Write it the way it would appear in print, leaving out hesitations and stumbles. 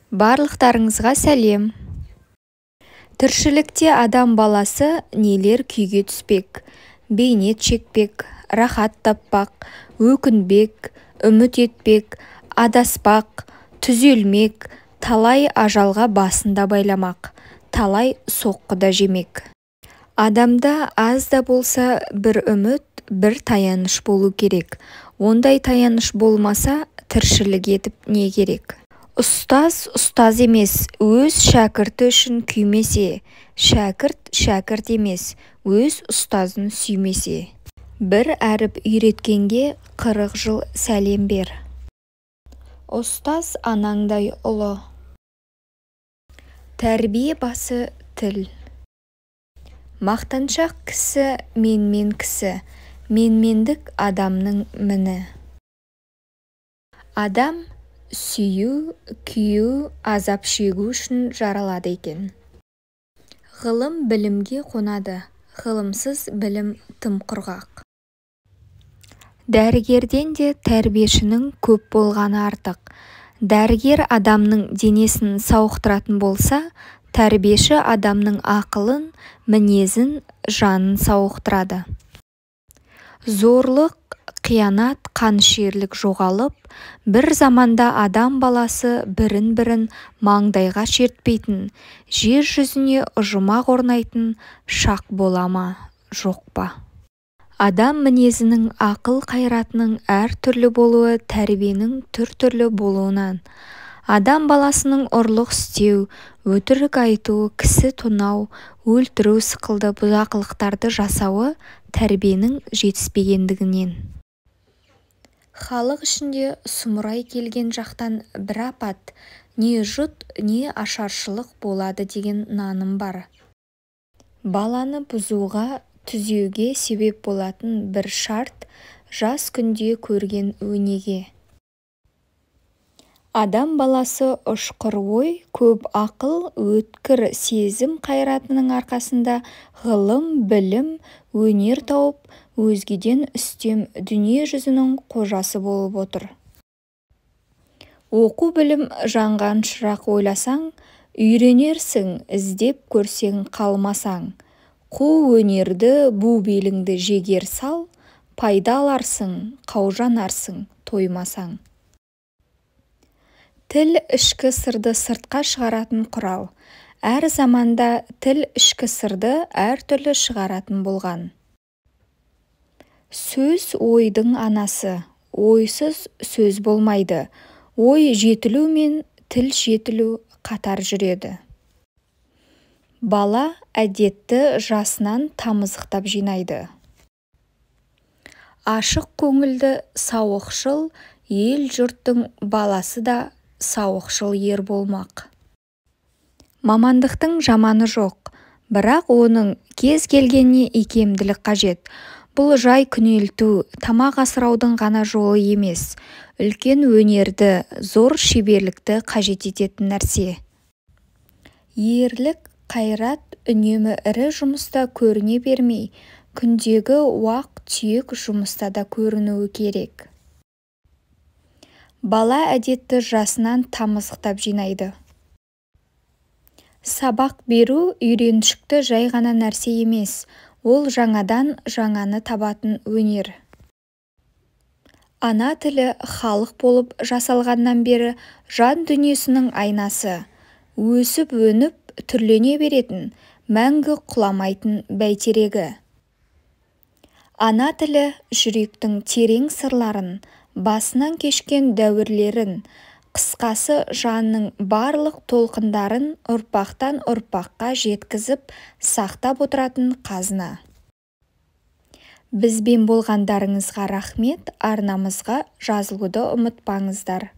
Барлықтарыңызға сәлем. Тіршілікте адам баласы нелер күйге түспек, бейнет шекпек, рахат таппақ, өкінбек, үміт етпек, адаспақ, түзелмек, талай ажалға басында байламақ, талай соққыда жемек. Адамда аз да болса бір үміт, бір таяныш болу керек. Ондай таяныш болмаса, тіршілік етіп не керек? Ұстаз ұстаз емес, өз шәкірті үшін күймесе, шәкірт шәкірт емес, өз ұстазын сүймесе. Бір әріп үйреткенге 40 жыл сәлем бер. Ұстаз анаңдай ұлы. Тәрбие басы тіл. Мақтаншақ кісі менмен кісі, менмендік адамның міні. Адам сүйу, күйу, азап шегу үшін жаралады екен. Ғылым білімге қонады, ғылымсыз білім тым құрғақ. Дәрігерден де тәрбиешінің көп болғаны артық. Дәрігер адамның денесін сауықтыратын болса, тәрбиеші адамның ақылын, мінезін, жанын сауықтырады. Зорлық, қиянат, қанішерлік жоғалып, бір заманда адам баласы бірін-бірін маңдайға шертпейтін, жер жүзіне ұжымақ орнайтын шақ бола ма, жоқ па? Адам мінезінің, ақыл қайратының әр түрлі болуы тәрбиенің түр-түрлі болуынан. Адам баласының ұрлық істеу, өтірік айту, кісі тонау, өлтіру сықылды бұзақылықтарды жасауы тәрбиенің жетіспегендігінен. Халық ішінде сұмырай келген жақтан бір апат, не жұт, не ашаршылық болады деген наным бар. Баланы бұзуға, түзеуге себеп болатын бір шарт, жас күнде көрген өнеге. Адам баласы ұшқыр ой, көп ақыл, өткір сезім қайратының арқасында ғылым, білім, өнер тауып, өзгеден үстем дүние жүзінің қожасы болып отыр. Оқу білім жанған шырақ ойласаң, үйренерсің, іздеп көрсең қалмасаң. Қу өнерді, бу беліңді жегер сал, пайда аларсың, қаужанарсың, тоймасаң. Тіл ішкі сырды сыртқа шығаратын құрал. Әр заманда тіл ішкі сырды әр түрлі шығаратын болған. Сөз ойдың анасы, ойсыз сөз болмайды. Ой жетілу мен тіл жетілу қатар жүреді. Бала әдетті жасынан тамызықтап жинайды. Ашық көңілді сауықшыл ел жұрттың баласы да сауықшыл ер болмақ. Мамандықтың жаманы жоқ, бірақ оның кез келгеніне икемділік қажет. Бұл жай күнелту, тамақ асыраудың ғана жолы емес, үлкен өнерді, зор шеберлікті қажет ететін нәрсе. Ерлік, қайрат үнемі ірі жұмыста көріне бермей, күндегі уақ түйек жұмыста да көрінуі керек. Бала әдетті жасынан тамызықтап жинайды. Сабақ беру үйреншікті жай ғана нәрсе емес, ол жаңадан жаңаны табатын өнер. Ана тілі халық болып жасалғаннан бері жан дүниесінің айнасы, өсіп өніп түрлене беретін, мәңгі құламайтын бәйтерегі. Ана тілі жүректің терең сырларын, басынан кешкен дәуірлерін, қысқасы жанның барлық толқындарын ұрпақтан ұрпаққа жеткізіп сақтап отыратын қазына. Бізбен болғандарыңызға рахмет, арнамызға жазылуды ұмытпаңыздар.